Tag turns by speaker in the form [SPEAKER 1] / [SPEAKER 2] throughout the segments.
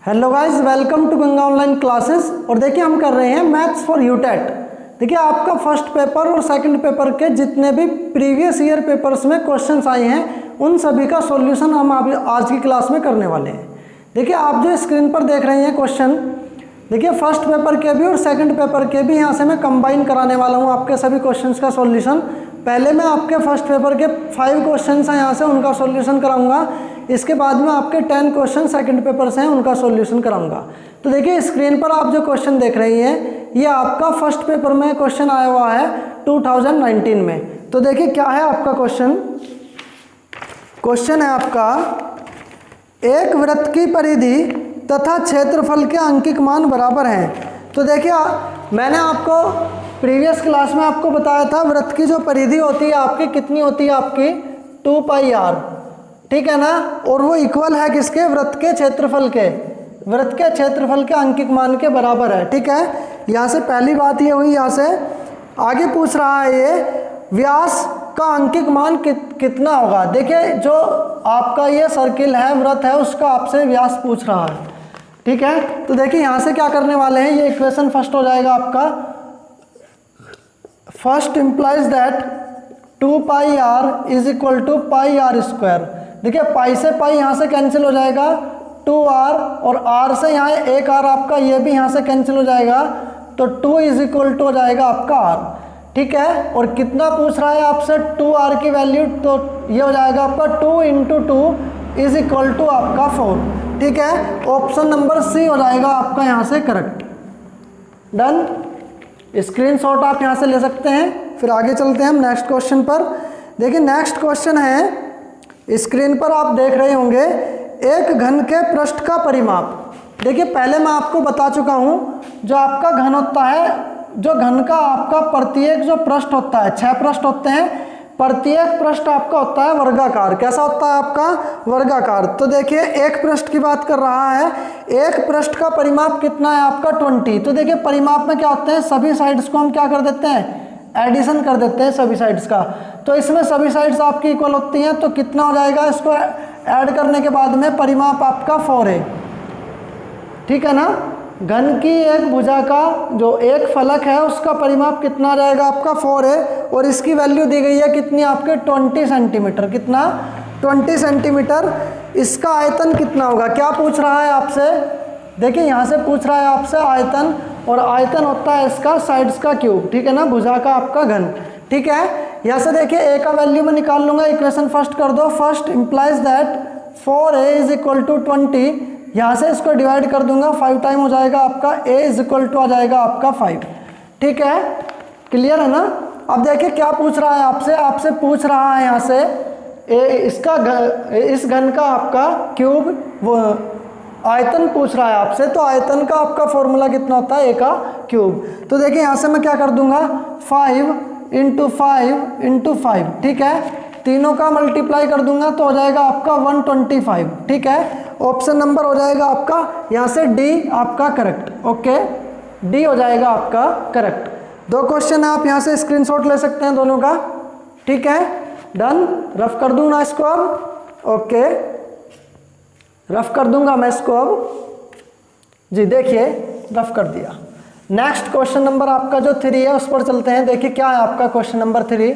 [SPEAKER 1] Hello guys, welcome to Ganga online classes. और देखिए हम कर रहे हैं मैथ्स फॉर यूटेट। देखिए आपका फर्स्ट पेपर और सेकंड पेपर के जितने भी प्रीवियस ईयर पेपर्स में क्वेश्चंस आए हैं उन सभी का सॉल्यूशन हम आज की क्लास में करने वाले हैं। देखिए आप जो स्क्रीन पर देख रहे हैं क्वेश्चन, देखिए फर्स्ट पेपर के भी और सेकंड पेपर के भी यहाँ से मैं कंबाइन कराने वाला हूँ आपके सभी क्वेश्चंस का सॉल्यूशन। पहले मैं आपके फर्स्ट पेपर के 5 क्वेश्चंस हैं यहाँ से उनका सॉल्यूशन कराऊंगा। इसके बाद में आपके 10 क्वेश्चन सेकंड पेपर से हैं उनका सॉल्यूशन कराऊंगा। तो देखिए स्क्रीन पर आप जो क्वेश्चन देख रही हैं ये आपका फर्स्ट पेपर में क्वेश्चन आया हुआ है 2019 में। तो देखिए क्या है आपका क्वेश्चन। क्वेश्चन है आपका, एक वृत्त की परिधि तथा क्षेत्रफल के अंकिक मान बराबर हैं। तो देखिए मैंने आपको प्रीवियस क्लास में आपको बताया था वृत्त की जो परिधि होती है आपकी कितनी होती है, आपकी 2πr, ठीक है ना। और वो इक्वल है किसके, वृत्त के क्षेत्रफल के, वृत्त के क्षेत्रफल के अंकिक मान के बराबर है, ठीक है। यहाँ से पहली बात ये हुई। यहाँ से आगे पूछ रहा है ये व्यास का अंकिक मान कितना होगा। देखिए जो आपका ये सर्किल है, वृत्त है, उसका आपसे व्यास पूछ रहा है, ठीक है। तो देखिए यहाँ से क्या करने वाले हैं, ये इक्वेशन फर्स्ट हो जाएगा आपका। First implies that 2πr is equal to πr²। देखिए पाई से पाई यहाँ से कैंसिल हो जाएगा, 2r, और r से यहाँ एक r आपका ये भी यहाँ से कैंसिल हो जाएगा, तो 2 इज इक्वल टू हो जाएगा आपका r, ठीक है। और कितना पूछ रहा है आपसे, 2r की वैल्यू, तो ये हो जाएगा आपका 2 × 2 इज इक्वल टू आपका 4, ठीक है। ऑप्शन नंबर सी हो जाएगा आपका यहाँ से करेक्ट। डन। स्क्रीनशॉट आप यहाँ से ले सकते हैं। फिर आगे चलते हैं हम नेक्स्ट क्वेश्चन पर। देखिए नेक्स्ट क्वेश्चन है, स्क्रीन पर आप देख रहे होंगे, एक घन के पृष्ठ का परिमाप। देखिए पहले मैं आपको बता चुका हूँ जो आपका घन होता है, जो घन का आपका प्रत्येक जो पृष्ठ होता है, 6 पृष्ठ होते हैं, प्रत्येक पृष्ठ आपका होता है वर्गाकार। कैसा होता है आपका, वर्गाकार। तो देखिए एक पृष्ठ की बात कर रहा है, एक पृष्ठ का परिमाप कितना है आपका 20। तो देखिए परिमाप में क्या होते हैं, सभी साइड्स को हम क्या कर देते हैं, एडिशन कर देते हैं सभी साइड्स का। तो इसमें सभी साइड्स आपकी इक्वल होती हैं, तो कितना हो जाएगा, इसको ऐड करने के बाद में परिमाप आपका 4 है, ठीक है ना। घन की एक भुजा का जो एक फलक है उसका परिमाप कितना आ जाएगा आपका 4 है, और इसकी वैल्यू दी गई है कितनी आपके 20 सेंटीमीटर। कितना, 20 सेंटीमीटर। इसका आयतन कितना होगा, क्या पूछ रहा है आपसे। देखिए यहाँ से पूछ रहा है आपसे आयतन, और आयतन होता है इसका साइड्स का क्यूब, ठीक है ना, भुजा का आपका घन, ठीक है। यहाँ से देखिए ए का वैल्यू मैं निकाल लूँगा, इक्वेशन फर्स्ट कर दो। First implies that 4a is equal to 20। यहाँ से इसको डिवाइड कर दूंगा, 5 टाइम हो जाएगा आपका a इज इक्वल टू आ जाएगा आपका 5, ठीक है। क्लियर है ना। अब देखिए क्या पूछ रहा है आपसे, आपसे पूछ रहा है यहाँ से इस घन का आपका क्यूब, वो आयतन पूछ रहा है आपसे। तो आयतन का आपका फॉर्मूला कितना होता है, a का क्यूब। तो देखिए यहाँ से मैं क्या कर दूंगा, 5 × 5 × 5, ठीक है। तीनों का मल्टीप्लाई कर दूंगा तो हो जाएगा आपका 125, ठीक है। ऑप्शन नंबर हो जाएगा आपका यहाँ से डी आपका करेक्ट, ओके, डी हो जाएगा आपका करेक्ट। 2 क्वेश्चन आप यहाँ से स्क्रीनशॉट ले सकते हैं दोनों का, ठीक है। डन। रफ कर दूँ ना इसको अब, ओके, रफ कर दूंगा मैं इसको अब जी। देखिए रफ कर दिया। नेक्स्ट क्वेश्चन नंबर आपका जो 3 है उस पर चलते हैं। देखिए क्या है आपका क्वेश्चन नंबर 3,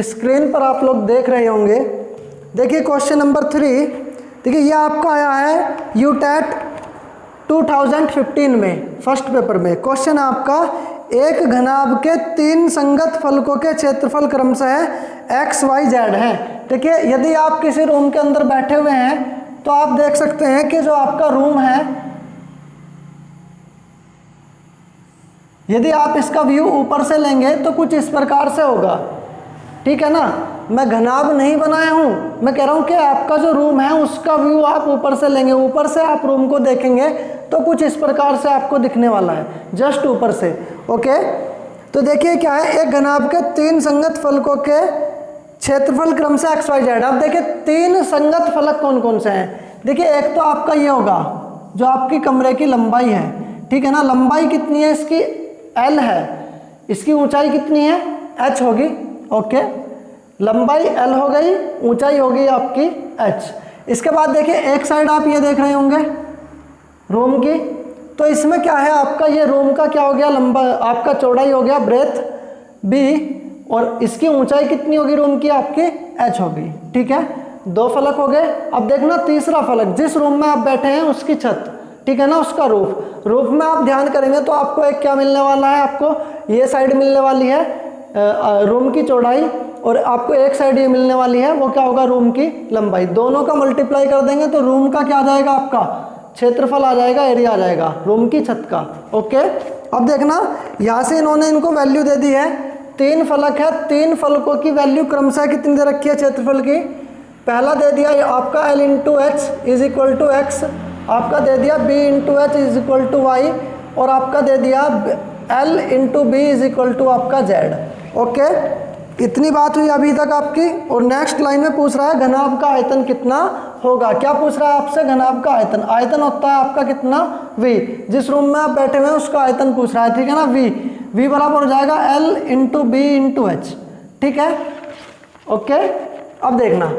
[SPEAKER 1] स्क्रीन पर आप लोग देख रहे होंगे। देखिए क्वेश्चन नंबर 3, देखिए ये आपका आया है यूटेट 2015 में फर्स्ट पेपर में। क्वेश्चन आपका, एक घनाभ के 3 संगत फलकों के क्षेत्रफल क्रमशः x, y, z हैं। देखिए यदि आप किसी रूम के अंदर बैठे हुए हैं तो आप देख सकते हैं कि जो आपका रूम है, यदि आप इसका व्यू ऊपर से लेंगे तो कुछ इस प्रकार से होगा, ठीक है ना। मैं घनाभ नहीं बनाया हूँ, मैं कह रहा हूँ कि आपका जो रूम है उसका व्यू आप ऊपर से लेंगे, ऊपर से आप रूम को देखेंगे तो कुछ इस प्रकार से आपको दिखने वाला है, जस्ट ऊपर से, ओके। तो देखिए क्या है, एक घनाभ के 3 संगत फलकों के क्षेत्रफल क्रम से x, y, z। अब देखिए 3 संगत फलक कौन कौन से हैं। देखिए एक तो आपका ये होगा जो आपकी कमरे की लंबाई है, ठीक है ना। लंबाई कितनी है इसकी, l है। इसकी ऊंचाई कितनी है, h होगी, ओके। लंबाई l हो गई, ऊंचाई होगी आपकी h। इसके बाद देखिए एक साइड आप ये देख रहे होंगे, रोम की। तो इसमें क्या है आपका, ये रोम का क्या हो गया, लंबा आपका चौड़ाई हो गया ब्रेथ बी, और इसकी ऊंचाई कितनी होगी रूम की आपकी, एच होगी। ठीक है, दो फलक हो गए। अब देखना तीसरा फलक, जिस रूम में आप बैठे हैं उसकी छत, ठीक है ना, उसका रूफ। रूफ में आप ध्यान करेंगे तो आपको एक क्या मिलने वाला है, आपको ये साइड मिलने वाली है रूम की चौड़ाई, और आपको एक साइड ये मिलने वाली है, वो क्या होगा, रूम की लंबाई। दोनों का मल्टीप्लाई कर देंगे तो रूम का क्या आ जाएगा, आपका क्षेत्रफल आ जाएगा, एरिया आ जाएगा रूम की छत का। ओके, अब देखना यहाँ से इन्होंने इनको वैल्यू दे दी है, 3 फलक है, 3 फलकों की वैल्यू क्रमशः कितनी दे रखी है क्षेत्रफल की। पहला दे दिया आपका L into H is equal to X, आपका दे दिया B into H is equal to Y, और आपका दे दिया L into B is equal to आपका Z। ओके, इतनी बात हुई अभी तक आपकी। और नेक्स्ट लाइन में पूछ रहा है घनाभ का आयतन कितना होगा। क्या पूछ रहा है आपसे, घनाभ का आयतन। आयतन होता है आपका कितना, V। जिस रूम में आप बैठे हुए हैं उसका आयतन पूछ रहा है, ठीक है ना। V बराबर हो जाएगा L into B into H, ठीक है। ओके, अब देखना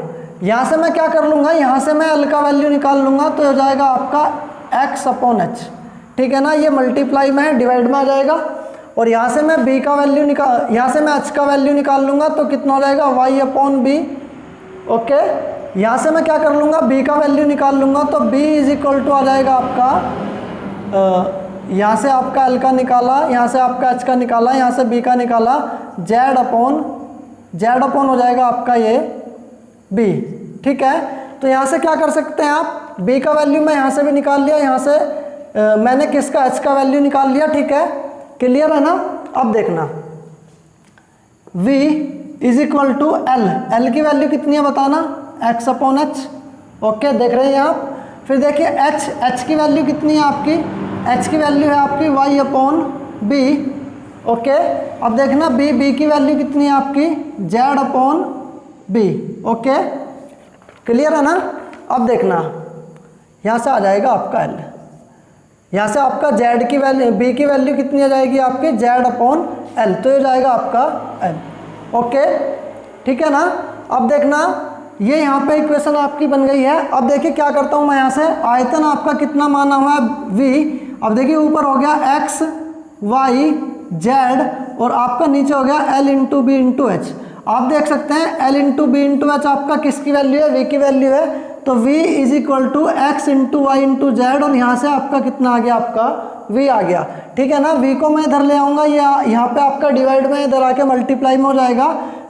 [SPEAKER 1] यहाँ से मैं क्या कर लूँगा, यहाँ से मैं L का वैल्यू निकाल लूँगा तो हो जाएगा आपका x अपॉन एच, ठीक है ना। ये मल्टीप्लाई में डिवाइड में आ जाएगा, और यहाँ से मैं b का वैल्यू निकाल, यहाँ से मैं h का वैल्यू निकाल लूँगा तो कितना हो जाएगा, y अपॉन बी। ओके, यहाँ से मैं क्या कर लूँगा, b का वैल्यू निकाल लूँगा तो b इज इक्वल टू आ जाएगा आपका, यहाँ से आपका L का निकाला, यहाँ से आपका h का निकाला, यहाँ से b का निकाला, z अपॉन हो जाएगा आपका ये b, ठीक है। तो यहाँ से क्या कर सकते हैं आप, b का वैल्यू मैं यहाँ से भी निकाल लिया, यहाँ से मैंने किसका, h का वैल्यू निकाल लिया, ठीक है। क्लियर है ना। अब देखना v is equal to L की वैल्यू कितनी है बताना, x अपॉन एच। ओके, देख रहे हैं आप। फिर देखिए h की वैल्यू कितनी है आपकी, h की वैल्यू है आपकी y अपॉन b। ओके, अब देखना b की वैल्यू कितनी है आपकी, z upon b। Okay, clear है ना। अब देखना यहाँ से आ जाएगा आपका L, यहाँ से आपका z की वैल्यू, b की वैल्यू कितनी आ जाएगी आपकी, z अपॉन L, तो ये जाएगा आपका L। ओके, ठीक है ना। अब देखना ये यहाँ पे इक्वेशन आपकी बन गई है। अब देखिए क्या करता हूँ मैं, यहाँ से आयतन आपका कितना माना हुआ है v। अब देखिए ऊपर हो गया x y z, और आपका नीचे हो गया L into B into H. आप देख सकते हैं L into B into H आपका किसकी वैल्यू है, v की वैल्यू है। तो v is equal to X into Y into Z, और यहाँ से आपका कितना आ गया, आपका v आ गया, ठीक है ना। v को मैं इधर ले आऊँगा, यहाँ पे आपका डिवाइड में इधर आके मल्टीप्लाई में हो जाएगा,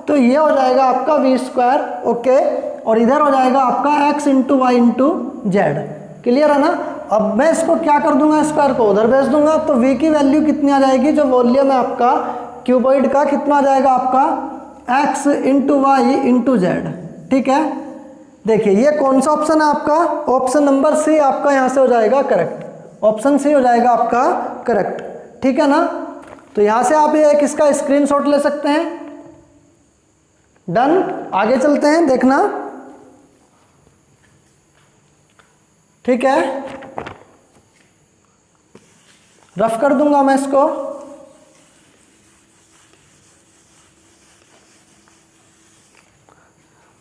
[SPEAKER 1] तो ये हो जाएगा आपका v स्क्वायर। ओके, और इधर हो जाएगा आपका x into Y into Z. Clear है ना। अब मैं इसको क्या कर दूंगा, स्क्वायर को उधर भेज दूंगा, तो v की वैल्यू कितनी आ जाएगी, जो वॉल्यूम है आपका क्यूबॉइड का, कितना आ जाएगा आपका, x into Y into Z, ठीक है। देखिए ये कौन सा ऑप्शन है आपका, ऑप्शन नंबर सी आपका यहाँ से हो जाएगा करेक्ट, ऑप्शन सी हो जाएगा आपका करेक्ट, ठीक है ना। तो यहाँ से आप ये किसका स्क्रीनशॉट ले सकते हैं। डन, आगे चलते हैं, देखना ठीक है, रफ कर दूंगा मैं इसको।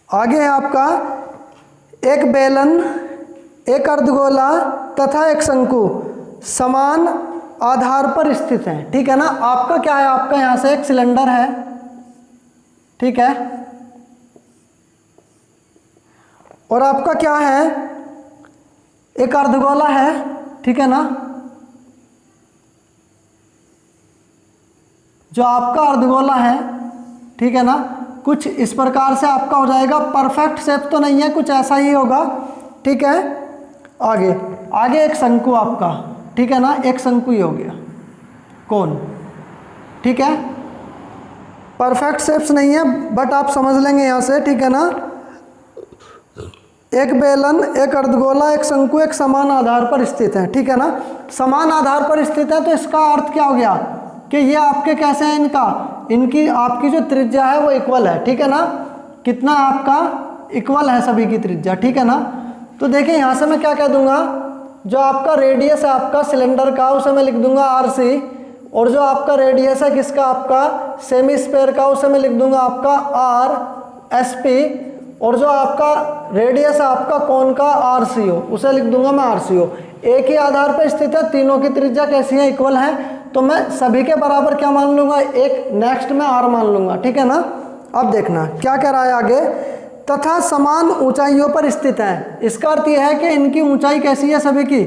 [SPEAKER 1] आगे है आपका एक बेलन, एक अर्धगोला तथा एक शंकु समान आधार पर स्थित है, ठीक है ना। आपका क्या है, आपका यहां से एक सिलेंडर है, ठीक है, और आपका क्या है, एक अर्धगोला है, ठीक है ना। जो आपका अर्धगोला है, ठीक है ना, कुछ इस प्रकार से आपका हो जाएगा, परफेक्ट शेप तो नहीं है, कुछ ऐसा ही होगा, ठीक है। आगे एक शंकु आपका, ठीक है ना, एक शंकु ही हो गया, कौन, ठीक है। परफेक्ट शेप्स नहीं है बट आप समझ लेंगे यहाँ से, ठीक है ना। एक बेलन, एक अर्धगोला, एक शंकु, एक समान आधार पर स्थित है, ठीक है ना। समान आधार पर स्थित है तो इसका अर्थ क्या हो गया कि ये आपके कैसे हैं, इनकी आपकी जो त्रिज्या है वो इक्वल है, ठीक है ना। कितना आपका इक्वल है सभी की त्रिज्या, ठीक है ना। तो देखिए यहाँ से मैं क्या कह दूंगा, जो आपका रेडियस है आपका सिलेंडर का उसे मैं लिख दूंगा RC, और जो आपका रेडियस है किसका, आपका सेमी स्फेयर का, उसे मैं लिख दूंगा आपका RSP, और जो आपका रेडियस है आपका कोन का RCO, उसे लिख दूंगा मैं RCO। एक ही आधार पर स्थित है, तीनों की त्रिज्या कैसी है, इक्वल है, तो मैं सभी के बराबर क्या मान लूंगा, एक नेक्स्ट में R मान लूंगा, ठीक है ना। अब देखना क्या कह रहा है आगे, तथा समान ऊंचाइयों पर स्थित है। इसका अर्थ यह है कि इनकी ऊंचाई कैसी है, सभी की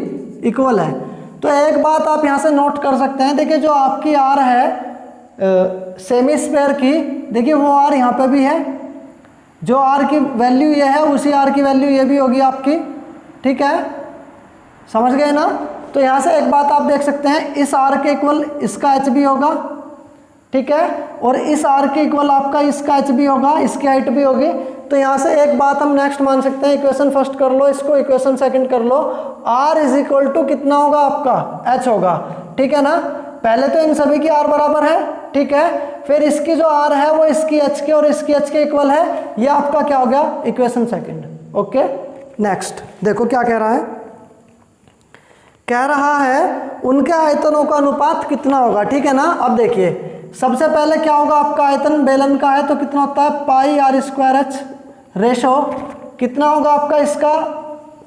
[SPEAKER 1] इक्वल है। तो एक बात आप यहाँ से नोट कर सकते हैं, देखिए जो आपकी R है सेमी स्फेयर की, देखिए वो R यहाँ पे भी है, जो R की वैल्यू ये है उसी R की वैल्यू ये भी होगी आपकी, ठीक है, समझ गए ना। तो यहाँ से एक बात आप देख सकते हैं, इस R के इक्वल इसका H भी होगा, ठीक है, और इस R के इक्वल आपका इसका H भी होगा, इसकी हाइट भी होगी। तो यहाँ से एक बात हम नेक्स्ट मान सकते हैं, इक्वेशन फर्स्ट कर लो, इसको इक्वेशन सेकंड कर लो, R इज इक्वल टू कितना होगा आपका, H होगा, ठीक है ना। पहले तो इन सभी की R बराबर है, ठीक है, फिर इसकी जो R है वो इसकी H के और इसकी H के इक्वल है, ये आपका क्या हो गया, इक्वेशन सेकंड। ओके, नेक्स्ट देखो क्या कह रहा है, कह रहा है उनके आयतनों का अनुपात कितना होगा, ठीक है ना। अब देखिए सबसे पहले क्या होगा, आपका आयतन बेलन का है तो कितना होता है, पाई R²H, रेशो कितना होगा आपका, इसका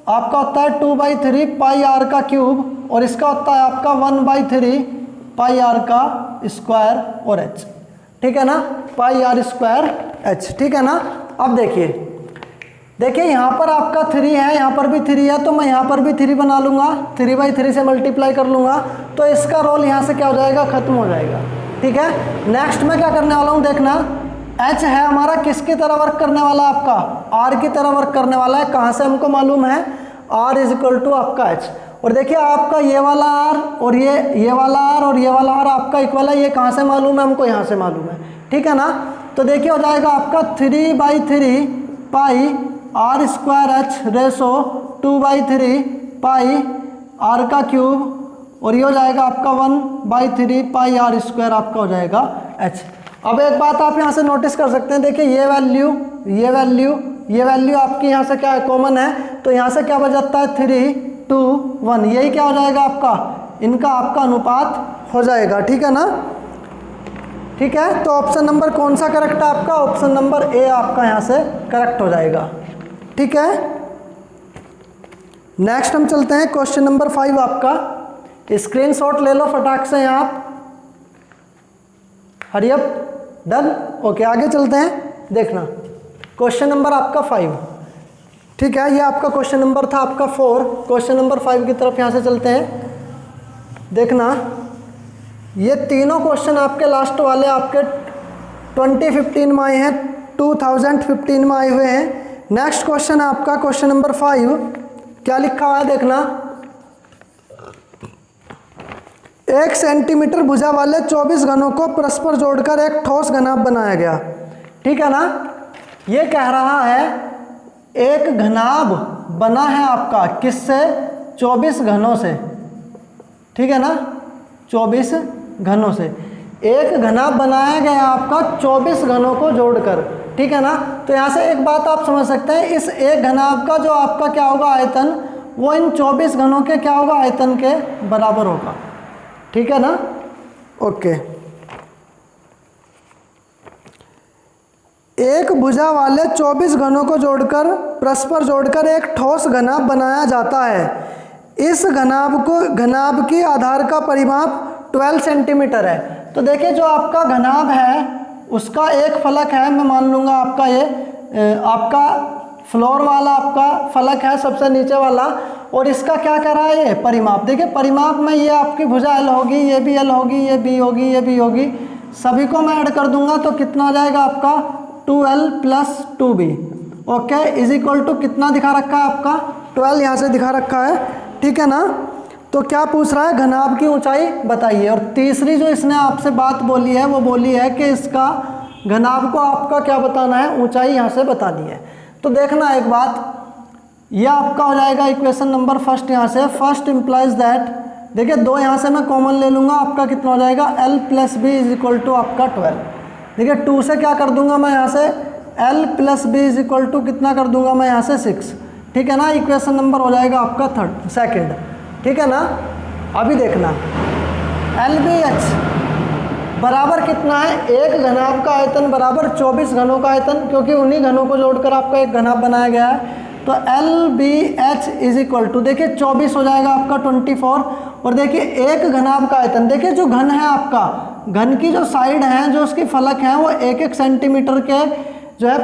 [SPEAKER 1] आपका होता है 2/3 पाई R का क्यूब, और इसका होता है आपका 1/3 पाई R का स्क्वायर और H, ठीक है ना, पाई R²H, ठीक है ना। अब देखिए यहाँ पर आपका 3 है, यहाँ पर भी 3 है, तो मैं यहाँ पर भी 3 बना लूँगा, 3/3 से मल्टीप्लाई कर लूँगा, तो इसका रोल यहाँ से क्या हो जाएगा, खत्म हो जाएगा, ठीक है। नेक्स्ट में क्या करने वाला हूँ, देखना H है हमारा किसकी तरह वर्क करने वाला, आपका R की तरह वर्क करने वाला है। कहाँ से हमको मालूम है, R इज इक्वल टू आपका H, और देखिए आपका ये वाला R और ये वाला R और ये वाला R आपका इक्वल है, ये कहाँ से मालूम है, हमको यहाँ से मालूम है, ठीक है ना। तो देखिए हो जाएगा आपका 3/3 पाई R²H रेशो 2/3 पाई R का क्यूब, और ये हो जाएगा आपका 1/3 पाई R² आपका हो जाएगा H। अब एक बात आप यहाँ से नोटिस कर सकते हैं, देखिए ये वैल्यू आपकी यहाँ से क्या है, कॉमन है, तो यहाँ से क्या बच जाता है, 3:1, यही क्या हो जाएगा आपका, इनका आपका अनुपात हो जाएगा, ठीक है ना। ठीक है, तो ऑप्शन नंबर कौन सा करेक्ट है आपका, ऑप्शन नंबर ए आपका यहाँ से करेक्ट हो जाएगा, ठीक है। नेक्स्ट हम चलते हैं क्वेश्चन नंबर 5 आपका, स्क्रीनशॉट ले लो फटाक से यहाँ, हरियप, डन, ओके, आगे चलते हैं। देखना क्वेश्चन नंबर आपका 5, ठीक है, ये आपका क्वेश्चन नंबर था आपका 4, क्वेश्चन नंबर 5 की तरफ यहाँ से चलते हैं। देखना ये तीनों क्वेश्चन आपके लास्ट वाले आपके 2015 में आए हैं, 2015 में आए हुए हैं। नेक्स्ट क्वेश्चन है आपका क्वेश्चन नंबर 5, क्या लिखा हुआ है देखना, 1 सेंटीमीटर भुजा वाले 24 घनों को परस्पर जोड़कर एक ठोस घनाभ बनाया गया, ठीक है ना। ये कह रहा है एक घनाभ बना है आपका किससे, 24 घनों से, ठीक है ना, 24 घनों से एक घनाभ बनाया गया आपका 24 घनों को जोड़कर, ठीक है ना। तो यहाँ से एक बात आप समझ सकते हैं, इस एक घनाभ का जो आपका क्या होगा आयतन, वो इन 24 घनों के क्या होगा, आयतन के बराबर होगा, ठीक है ना, ओके। एक भुजा वाले 24 घनों को जोड़कर परस्पर जोड़कर एक ठोस घनाभ बनाया जाता है। इस घनाभ की आधार का परिमाप 12 सेंटीमीटर है। तो देखिए जो आपका घनाभ है उसका एक फलक है, मैं मान लूँगा आपका ये आपका फ्लोर वाला आपका फलक है सबसे नीचे वाला, और इसका क्या कर रहा है ये परिमाप। देखिए परिमाप में ये आपकी भुजा L होगी, ये भी L होगी, ये B होगी, ये भी होगी, सभी को मैं ऐड कर दूंगा तो कितना आ जाएगा आपका 2L + 2B, okay, is equal to कितना दिखा रखा है आपका 12 यहाँ से दिखा रखा है, ठीक है ना। तो क्या पूछ रहा है, घनाभ की ऊंचाई बताइए। और तीसरी जो इसने आपसे बात बोली है वो बोली है कि इसका घनाभ को आपका क्या बताना है, ऊंचाई यहाँ से बतानी है। तो देखना एक बात, ये आपका हो जाएगा इक्वेशन नंबर फर्स्ट, यहाँ से फर्स्ट इम्प्लाइज दैट, देखिए 2 यहाँ से मैं कॉमन ले लूँगा, आपका कितना हो जाएगा L + B is equal to आपका 12। देखिए 2 से क्या कर दूंगा मैं यहाँ से L + B is equal to कितना कर दूंगा मैं यहाँ से 6, ठीक है ना। इक्वेशन नंबर हो जाएगा आपका सेकंड, ठीक है ना। अभी देखना LBH बराबर कितना है, एक घनाभ का आयतन बराबर 24 घनों का आयतन, क्योंकि उन्हीं घनों को जोड़कर आपका एक घनाभ बनाया गया है। तो LBH इज इक्वल टू, देखिए 24 हो जाएगा आपका 24, और देखिए एक घनाभ का आयतन, देखिए जो घन है आपका, घन की जो साइड है, जो उसकी फलक है, वो 1-1 सेंटीमीटर के जो है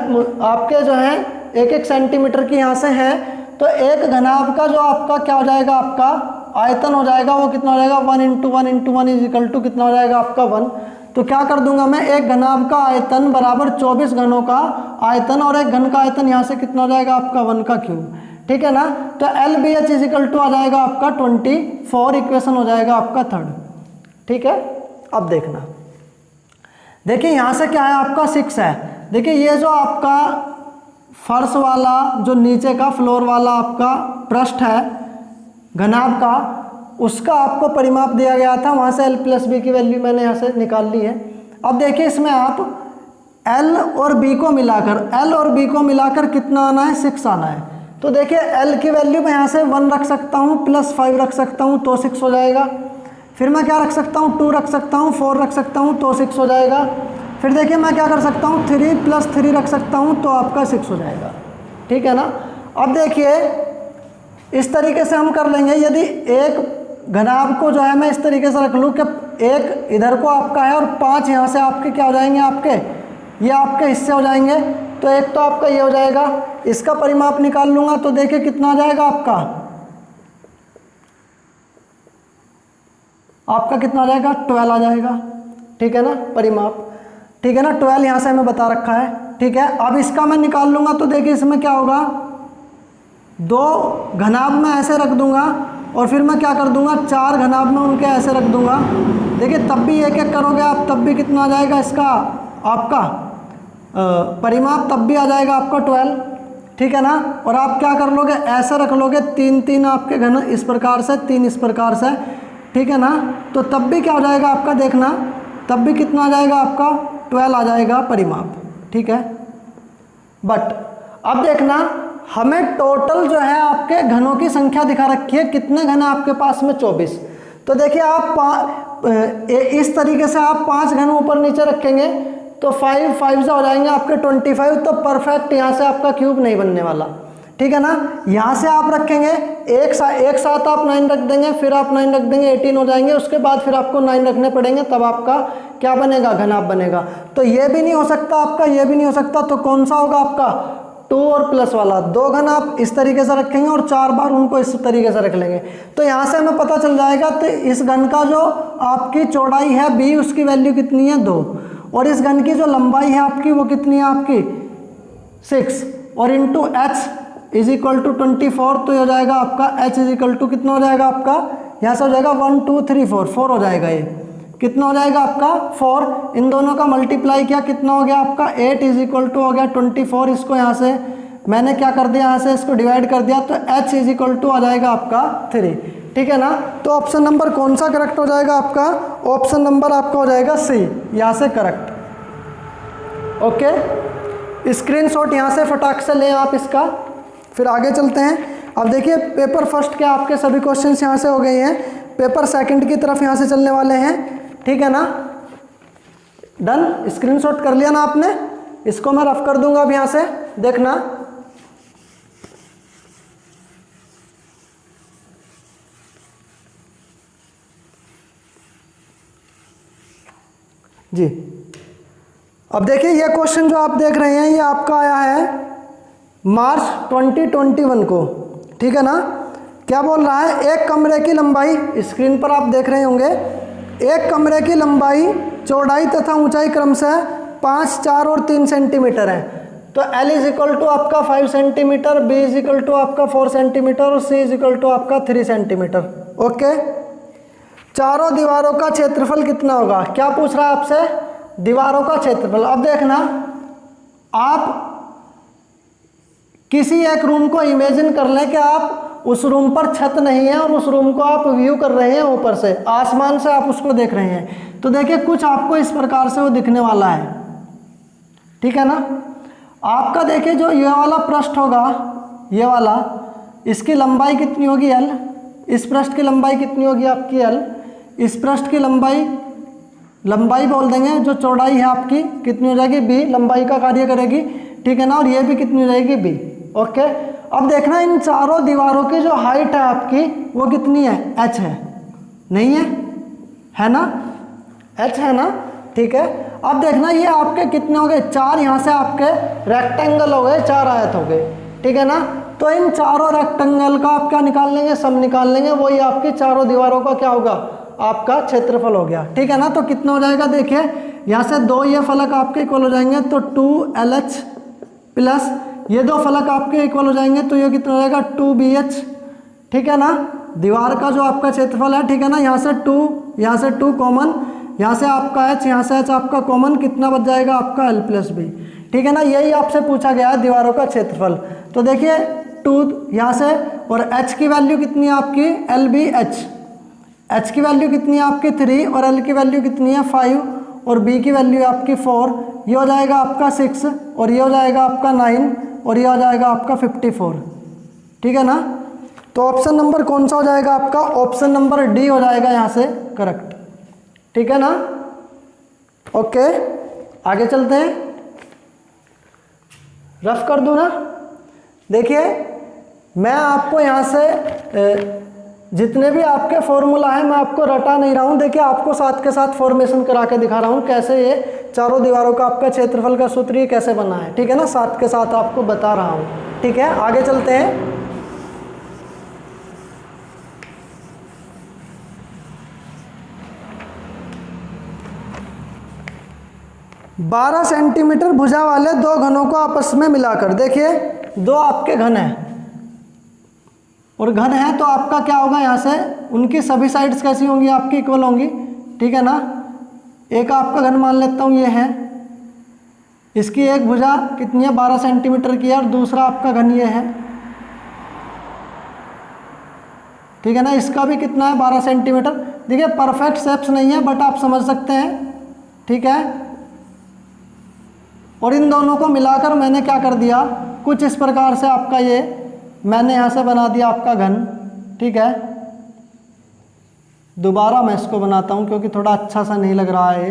[SPEAKER 1] आपके जो है 1-1 सेंटीमीटर की यहाँ से है। तो एक घनाभ का जो आपका क्या हो जाएगा, आपका आयतन हो जाएगा, वो कितना हो जाएगा 1 × 1 × 1 इज इक्वल टू कितना हो जाएगा आपका 1। तो क्या कर दूंगा मैं, एक घनाभ का आयतन बराबर 24 घनों का आयतन, और एक घन का आयतन यहाँ से कितना हो जाएगा आपका 1 का क्यूब, ठीक है ना। तो LBH इज इक्वल टू आ जाएगा आपका 24, इक्वेशन हो जाएगा आपका 3rd, ठीक है। अब देखना, देखिए यहाँ से क्या है आपका 6 है। देखिए ये जो आपका फर्श वाला, जो नीचे का फ्लोर वाला आपका पृष्ठ है घनाभ का, उसका आपको परिमाप दिया गया था, वहाँ से L+B की वैल्यू मैंने यहाँ से निकाल ली है। अब देखिए इसमें आप L और B को मिलाकर कितना आना है, 6 आना है। तो देखिए L की वैल्यू मैं यहाँ से 1 रख सकता हूँ, +5 रख सकता हूँ, तो 6 हो जाएगा। फिर मैं क्या रख सकता हूँ, 2 रख सकता हूँ, 4 रख सकता हूँ, तो 6 हो जाएगा। फिर देखिए मैं क्या कर सकता हूँ, 3 + 3 रख सकता हूँ, तो आपका 6 हो जाएगा, ठीक है ना। अब देखिए इस तरीके से हम कर लेंगे। यदि एक घनाभ को जो है मैं इस तरीके से रख लूँ कि एक इधर को आपका है और 5 यहाँ से आपके क्या हो जाएंगे, आपके ये आपके हिस्से हो जाएंगे। तो एक तो आपका ये हो जाएगा, इसका परिमाप निकाल लूँगा, तो देखिए कितना आ जाएगा आपका कितना आ जाएगा, 12 आ जाएगा, ठीक है ना, परिमाप, ठीक है ना। 12 यहाँ से हमें बता रखा है, ठीक है। अब इसका मैं निकाल लूँगा, तो देखिए इसमें क्या होगा, 2 घनाभ में ऐसे रख दूंगा, और फिर मैं क्या कर दूंगा, 4 घनाभ में उनके ऐसे रख दूंगा। देखिए तब भी एक एक करोगे आप, तब भी कितना आ जाएगा इसका आपका परिमाप, तब भी आ जाएगा आपका 12, ठीक है ना। और आप क्या कर लोगे, ऐसे रख लोगे 3-3 आपके घन इस प्रकार से, 3 इस प्रकार से, ठीक है ना। तो तब भी क्या हो जाएगा आपका, देखना तब भी कितना आ जाएगा आपका 12 आ जाएगा परिमाप, ठीक है। बट अब देखना, हमें टोटल जो है आपके घनों की संख्या दिखा रखी है, कितने घन है आपके पास में, 24। तो देखिए आप इस तरीके से आप 5 घन ऊपर नीचे रखेंगे, तो 5 से हो जाएंगे आपके 25। तो परफेक्ट यहाँ से आपका क्यूब नहीं बनने वाला, ठीक है ना। यहाँ से आप रखेंगे एक साथ आप 9 रख देंगे, फिर आप 9 रख देंगे, 18 हो जाएंगे। उसके बाद फिर आपको 9 रखने पड़ेंगे, तब आपका क्या बनेगा, घनाभ बनेगा। तो ये भी नहीं हो सकता आपका, ये भी नहीं हो सकता, तो कौन सा होगा आपका 2 और प्लस वाला। 2 घन आप इस तरीके से रखेंगे और 4 बार उनको इस तरीके से रख लेंगे। तो यहाँ से हमें पता चल जाएगा, तो इस घन का जो आपकी चौड़ाई है b, उसकी वैल्यू कितनी है 2, और इस घन की जो लंबाई है आपकी वो कितनी है आपकी 6, और into h is equal to 24। तो ये हो जाएगा आपका h इज इक्वल टू कितना हो जाएगा आपका, यहाँ से हो जाएगा 1 2 3 4 हो जाएगा। ये कितना हो जाएगा आपका 4, इन दोनों का मल्टीप्लाई किया कितना हो गया आपका 8 इज इक्वल टू हो गया 24। इसको यहाँ से मैंने क्या कर दिया, यहाँ से इसको डिवाइड कर दिया, तो h इज इक्वल टू आ जाएगा आपका 3, ठीक है ना। तो ऑप्शन नंबर कौन सा करेक्ट हो जाएगा आपका, ऑप्शन नंबर आपका हो जाएगा C, यहाँ से करेक्ट। ओके, स्क्रीनशॉट यहाँ से फटाक से लें आप इसका, फिर आगे चलते हैं। अब देखिए पेपर फर्स्ट के आपके सभी क्वेश्चंस यहाँ से हो गए हैं, पेपर सेकंड की तरफ यहाँ से चलने वाले हैं, ठीक है ना। डन, स्क्रीनशॉट कर लिया ना आपने, इसको मैं रफ कर दूंगा अब यहाँ से, देखना। जी अब देखिए ये क्वेश्चन जो आप देख रहे हैं ये आपका आया है मार्च 2021 को, ठीक है ना। क्या बोल रहा है, एक कमरे की लंबाई, स्क्रीन पर आप देख रहे होंगे, एक कमरे की लंबाई, चौड़ाई तथा ऊंचाई क्रमशः 5, 4 और 3 सेंटीमीटर है। तो L इज इक्वल टू आपका 5 centimetre, B is equal to आपका 4 सेंटीमीटर और C इज इक्वल टू आपका 3 सेंटीमीटर। ओके, चारों दीवारों का क्षेत्रफल कितना होगा, क्या पूछ रहा है आपसे, दीवारों का क्षेत्रफल। अब देखना, आप किसी एक रूम को इमेजिन कर लें कि आप उस रूम पर छत नहीं है और उस रूम को आप व्यू कर रहे हैं ऊपर से, आसमान से आप उसको देख रहे हैं। तो देखिए कुछ आपको इस प्रकार से वो दिखने वाला है, ठीक है ना। आपका देखिए जो ये वाला पृष्ठ होगा, ये वाला, इसकी लंबाई कितनी होगी L, इस पृष्ठ की लंबाई कितनी होगी आपकी L, इस पृष्ठ की लंबाई लंबाई बोल देंगे, जो चौड़ाई है आपकी कितनी हो जाएगी, बी, लंबाई का कार्य करेगी, ठीक है ना, और ये भी कितनी हो जाएगी, बी। ओके, अब देखना इन चारों दीवारों की जो हाइट है आपकी वो कितनी है, एच है, नहीं है ना, एच है ना, ठीक है। अब देखना ये आपके कितने हो गए, 4 यहाँ से आपके रेक्टेंगल हो गए, 4 आयत हो गए, ठीक है ना। तो इन चारों रेक्टेंगल का आप क्या निकाल लेंगे, सम निकाल लेंगे, वही आपकी चारों दीवारों का क्या होगा, आपका क्षेत्रफल हो गया, ठीक है ना। तो कितना हो जाएगा, देखिए यहाँ से 2 ये फलक आपके इक्वल हो जाएंगे, तो 2LH प्लस ये 2 फलक आपके इक्वल हो जाएंगे, तो ये कितना हो जाएगा, 2BH, ठीक है ना। दीवार का जो आपका क्षेत्रफल है, ठीक है ना, यहाँ से 2 कॉमन, यहाँ से आपका H, यहाँ से H आपका कॉमन, कितना बच जाएगा आपका L प्लस बी, ठीक है ना। यही आपसे पूछा गया है दीवारों का क्षेत्रफल। तो देखिए 2 यहाँ से, और H की वैल्यू कितनी है आपकी, LBH, H की वैल्यू कितनी है आपकी 3, और L की वैल्यू कितनी है 5, और B की वैल्यू है आपकी 4, ये हो जाएगा आपका 6, और ये हो जाएगा आपका 9, और ये हो जाएगा आपका 54, ठीक है ना। तो ऑप्शन नंबर कौन सा हो जाएगा आपका, ऑप्शन नंबर डी हो जाएगा यहाँ से करेक्ट, ठीक है ना। ओके, आगे चलते हैं, रफ कर दूं ना। देखिए मैं आपको यहाँ से जितने भी आपके फॉर्मूला है मैं आपको रटा नहीं रहा हूँ, देखिए आपको साथ के साथ फॉर्मेशन करा के दिखा रहा हूँ कैसे ये चारों दीवारों का आपका क्षेत्रफल का सूत्र ये कैसे बना है, ठीक है ना, साथ के साथ आपको बता रहा हूँ, ठीक है। आगे चलते हैं, बारह सेंटीमीटर भुजा वाले 2 घनों को आपस में मिलाकर, देखिए 2 आपके घन हैं और घन है तो आपका क्या होगा, यहाँ से उनकी सभी साइड्स कैसी होंगी, आपकी इक्वल होंगी, ठीक है ना। एक आपका घन मान लेता हूँ ये है, इसकी एक भुजा कितनी है 12 सेंटीमीटर की है, और दूसरा आपका घन ये है, ठीक है ना, इसका भी कितना है 12 सेंटीमीटर। देखिए परफेक्ट शेप्स नहीं है बट आप समझ सकते हैं, ठीक है। और इन दोनों को मिलाकर मैंने क्या कर दिया, कुछ इस प्रकार से आपका ये मैंने यहाँ से बना दिया आपका घन, ठीक है। दोबारा मैं इसको बनाता हूँ क्योंकि थोड़ा अच्छा सा नहीं लग रहा है ये,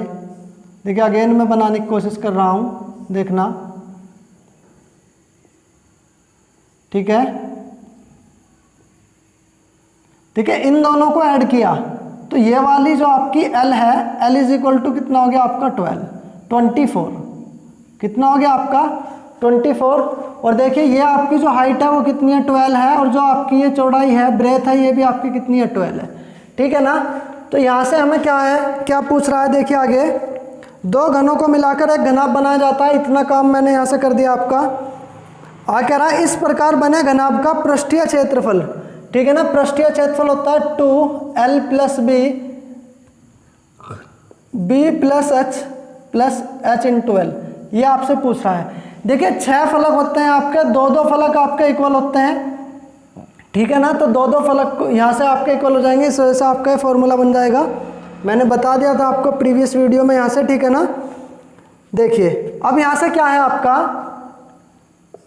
[SPEAKER 1] देखिए अगेन मैं बनाने की कोशिश कर रहा हूँ, देखना, ठीक है। ठीक है, इन दोनों को ऐड किया तो ये वाली जो आपकी L है, L इज इक्वल टू कितना हो गया आपका 24, कितना हो गया आपका 24। और देखिए ये आपकी जो हाइट है वो कितनी है 12 है, और जो आपकी ये चौड़ाई है ब्रेथ है ये भी आपकी कितनी है 12 है, ठीक है ना। तो यहाँ से हमें क्या है, क्या पूछ रहा है, देखिए आगे 2 घनों को मिलाकर एक घनाभ बनाया जाता है, इतना काम मैंने यहाँ से कर दिया आपका। कह रहा है इस प्रकार बने घनाभ का पृष्ठीय क्षेत्रफल, ठीक है ना। पृष्ठीय क्षेत्रफल होता है 2L plus B plus H plus H into L, ये आपसे पूछ रहा है। देखिए 6 फलक होते हैं आपके, 2-2 फलक आपके इक्वल होते हैं, ठीक है ना। तो 2-2 फलक यहाँ से आपके इक्वल हो जाएंगे, इस वजह से आपका ये फॉर्मूला बन जाएगा, मैंने बता दिया था आपको प्रीवियस वीडियो में यहाँ से, ठीक है ना। देखिए अब यहाँ से क्या है आपका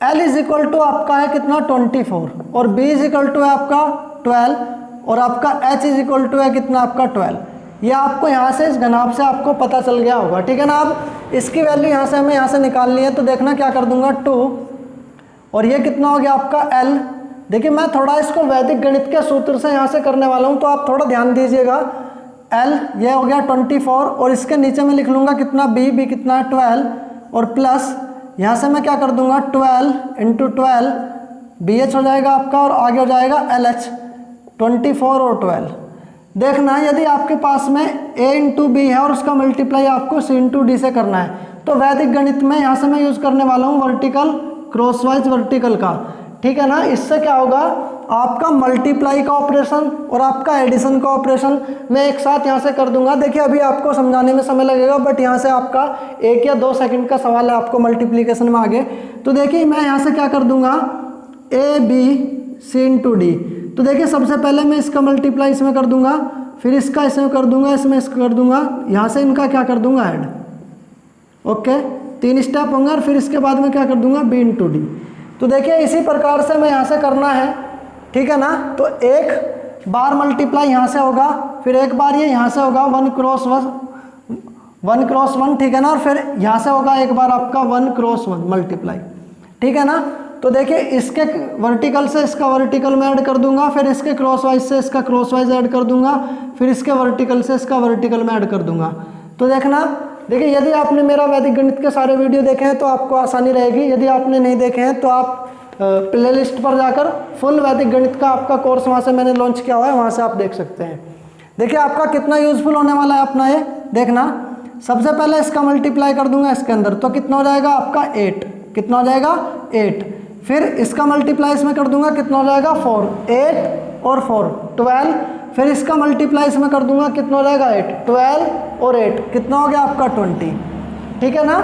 [SPEAKER 1] L इज इक्वल टू आपका है कितना 24, और B इज इक्वल टू है आपका 12, और आपका H इज इक्वल टू है कितना आपका 12। ये आपको यहाँ से इस घनाभ से आपको पता चल गया होगा, ठीक है ना। अब इसकी वैल्यू यहाँ से हमें यहाँ से निकालनी है, तो देखना क्या कर दूंगा 2, और ये कितना हो गया आपका L। देखिए मैं थोड़ा इसको वैदिक गणित के सूत्र से यहाँ से करने वाला हूँ, तो आप थोड़ा ध्यान दीजिएगा। L ये हो गया 24, और इसके नीचे मैं लिख लूँगा कितना B कितना है 12, और प्लस यहाँ से मैं क्या कर दूंगा 12 इंटू 12 BH हो जाएगा आपका, और आगे हो जाएगा LH 24 और 12। देखना यदि आपके पास में A इंटू बी है और उसका मल्टीप्लाई आपको C इंटू डी से करना है, तो वैदिक गणित में यहाँ से मैं यूज़ करने वाला हूँ वर्टिकल क्रॉसवाइज वर्टिकल का, ठीक है ना। इससे क्या होगा आपका मल्टीप्लाई का ऑपरेशन और आपका एडिशन का ऑपरेशन मैं एक साथ यहाँ से कर दूंगा। देखिए अभी आपको समझाने में समय लगेगा, बट यहाँ से आपका 1 या 2 सेकंड का सवाल है आपको मल्टीप्लिकेशन में आगे। तो देखिए मैं यहाँ से क्या कर दूंगा ABC इंटू डी, तो देखिए सबसे पहले मैं इसका मल्टीप्लाई इसमें कर दूंगा, फिर इसका इसमें कर दूंगा, इसमें इसका कर दूंगा, यहाँ से इनका क्या कर दूंगा ऐड, ओके 3 स्टेप होंगे, और फिर इसके बाद में क्या कर दूंगा B इंटू डी। तो देखिए इसी प्रकार से मैं यहाँ से करना है, ठीक है ना। तो एक बार मल्टीप्लाई यहाँ से होगा, फिर एक बार ये यहाँ से होगा 1 क्रॉस 1 क्रॉस 1, ठीक है ना, और फिर यहाँ से होगा एक बार आपका 1 क्रॉस 1 मल्टीप्लाई, ठीक है ना। तो देखिए इसके वर्टिकल से इसका वर्टिकल में ऐड कर दूंगा, फिर इसके क्रॉस वाइज से इसका क्रॉस वाइज ऐड कर दूंगा, फिर इसके वर्टिकल से इसका वर्टिकल में ऐड कर दूंगा। तो देखना, देखिए यदि आपने मेरा वैदिक गणित के सारे वीडियो देखे हैं तो आपको आसानी रहेगी, यदि आपने नहीं देखे हैं तो आप प्लेलिस्ट पर जाकर फुल वैदिक गणित का आपका कोर्स वहाँ से मैंने लॉन्च किया हुआ है, वहाँ से आप देख सकते हैं। देखिए आपका कितना यूजफुल होने वाला है अपना ये देखना। सबसे पहले इसका मल्टीप्लाई कर दूंगा इसके अंदर, तो कितना हो जाएगा आपका 8, कितना हो जाएगा 8। फिर इसका मल्टीप्लाई इसमें कर दूंगा, कितना हो जाएगा 4, 8 और 4 12। फिर इसका मल्टीप्लाई इसमें कर दूंगा, कितना हो जाएगा 8, 12 और 8 कितना हो गया आपका 20, ठीक है ना।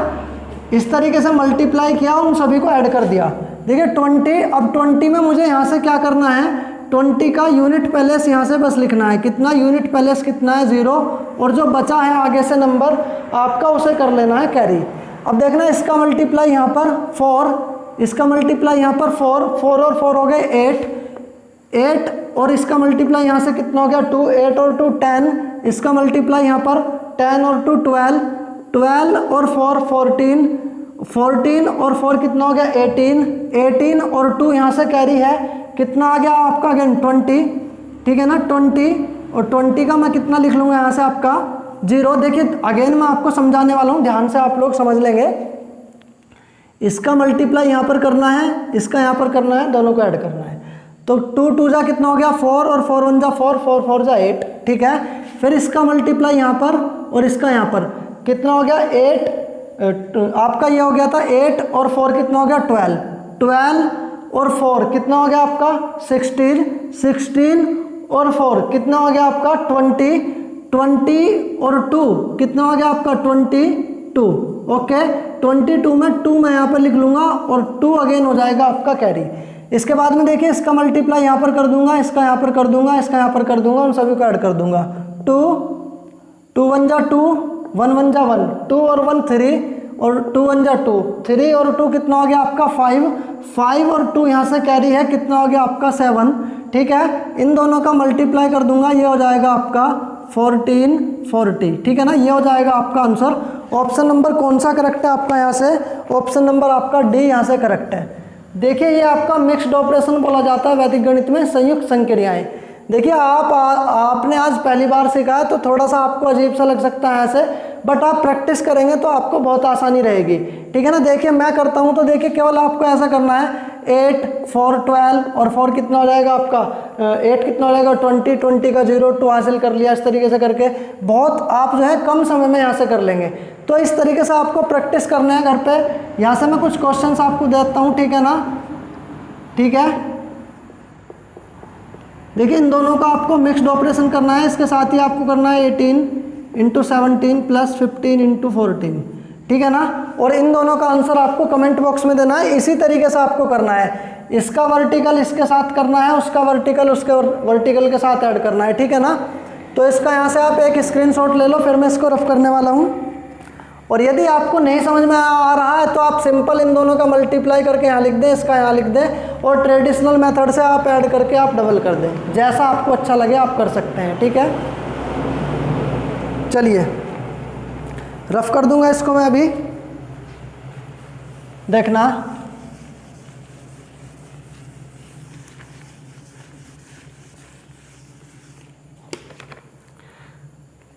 [SPEAKER 1] इस तरीके से मल्टीप्लाई किया, उन सभी को ऐड कर दिया। देखिए 20, अब 20 में मुझे यहाँ से क्या करना है, 20 का यूनिट पैलेस यहाँ से बस लिखना है, कितना यूनिट पैलेस कितना है 0, और जो बचा है आगे से नंबर आपका उसे कर लेना है कैरी। अब देखना इसका मल्टीप्लाई यहाँ पर 4, इसका मल्टीप्लाई यहाँ पर 4 और 4 हो गए 8 और इसका मल्टीप्लाई यहाँ से कितना हो गया 2, 8 और 2 10, इसका मल्टीप्लाई यहाँ पर 10 और 2 12, 12 और 4 14, 14 और 4 कितना हो गया 18, 18 और 2 यहाँ से कैरी है, कितना आ गया आपका अगेन 20, ठीक है ना 20, और 20 का मैं कितना लिख लूँगा यहाँ से आपका 0। देखिए अगेन मैं आपको समझाने वाला हूँ, ध्यान से आप लोग समझ लेंगे। इसका मल्टीप्लाई यहाँ पर करना है, इसका यहाँ पर करना है, दोनों को ऐड करना है। तो 2 2 जा कितना हो गया 4 और 4 1 जा 4, 4 4 जा 8, ठीक है। फिर इसका मल्टीप्लाई यहाँ पर और इसका यहाँ पर कितना हो गया 8, आपका ये हो गया था 8 और 4 कितना हो गया 12, 12 और 4 कितना हो गया आपका 16, 16 और 4 कितना हो गया आपका 20, 20 और 2 कितना हो गया आपका 22, ओके। 22 में 2 मैं यहाँ पर लिख लूँगा और 2 अगेन हो जाएगा आपका कैरी। इसके बाद में देखिए इसका मल्टीप्लाई यहाँ पर कर दूंगा, इसका यहाँ पर कर दूंगा, इसका यहाँ पर कर दूंगा, उन सभी को ऐड कर दूंगा। 2 2 1 जा 2, 1 1 जा 1, 2 और 1 3 और 2 1 जा 2, 3 और 2 कितना हो गया आपका 5, 5 और 2 यहाँ से कैरी है, कितना हो गया आपका 7, ठीक है। इन दोनों का मल्टीप्लाई कर दूंगा, ये हो जाएगा आपका 14 40, ठीक है ना। ये हो जाएगा आपका आंसर। ऑप्शन नंबर कौन सा करेक्ट है आपका यहाँ से, ऑप्शन नंबर आपका डी यहाँ से करेक्ट है। देखिए ये आपका मिक्स्ड ऑपरेशन बोला जाता है वैदिक गणित में, संयुक्त संक्रियाएं। देखिए आपने आज पहली बार सीखा है तो थोड़ा सा आपको अजीब सा लग सकता है ऐसे, बट आप प्रैक्टिस करेंगे तो आपको बहुत आसानी रहेगी, ठीक है ना। देखिए मैं करता हूँ तो देखिए केवल आपको ऐसा करना है 8 4 12 और 4 कितना हो जाएगा आपका 8 कितना हो जाएगा 20, 20 का 0 2 हासिल कर लिया। इस तरीके से करके बहुत आप जो है कम समय में यहाँ से कर लेंगे। तो इस तरीके से आपको प्रैक्टिस करना है घर पे। यहाँ से मैं कुछ क्वेश्चंस आपको देता हूँ, ठीक है ना, ठीक है। देखिए इन दोनों का आपको मिक्स्ड ऑपरेशन करना है, इसके साथ ही आपको करना है 18 इंटू 17 प्लस 15 इंटू 14, ठीक है ना। और इन दोनों का आंसर आपको कमेंट बॉक्स में देना है। इसी तरीके से आपको करना है, इसका वर्टिकल इसके साथ करना है, उसका वर्टिकल उसके वर्टिकल के साथ ऐड करना है, ठीक है ना। तो इसका यहाँ से आप एक स्क्रीनशॉट ले लो, फिर मैं इसको रफ करने वाला हूँ। और यदि आपको नहीं समझ में आ रहा है तो आप सिंपल इन दोनों का मल्टीप्लाई करके यहाँ लिख दें, इसका यहाँ लिख दें, और ट्रेडिशनल मेथड से आप ऐड करके आप डबल कर दें, जैसा आपको अच्छा लगे आप कर सकते हैं, ठीक है। चलिए रफ कर दूंगा इसको मैं अभी, देखना।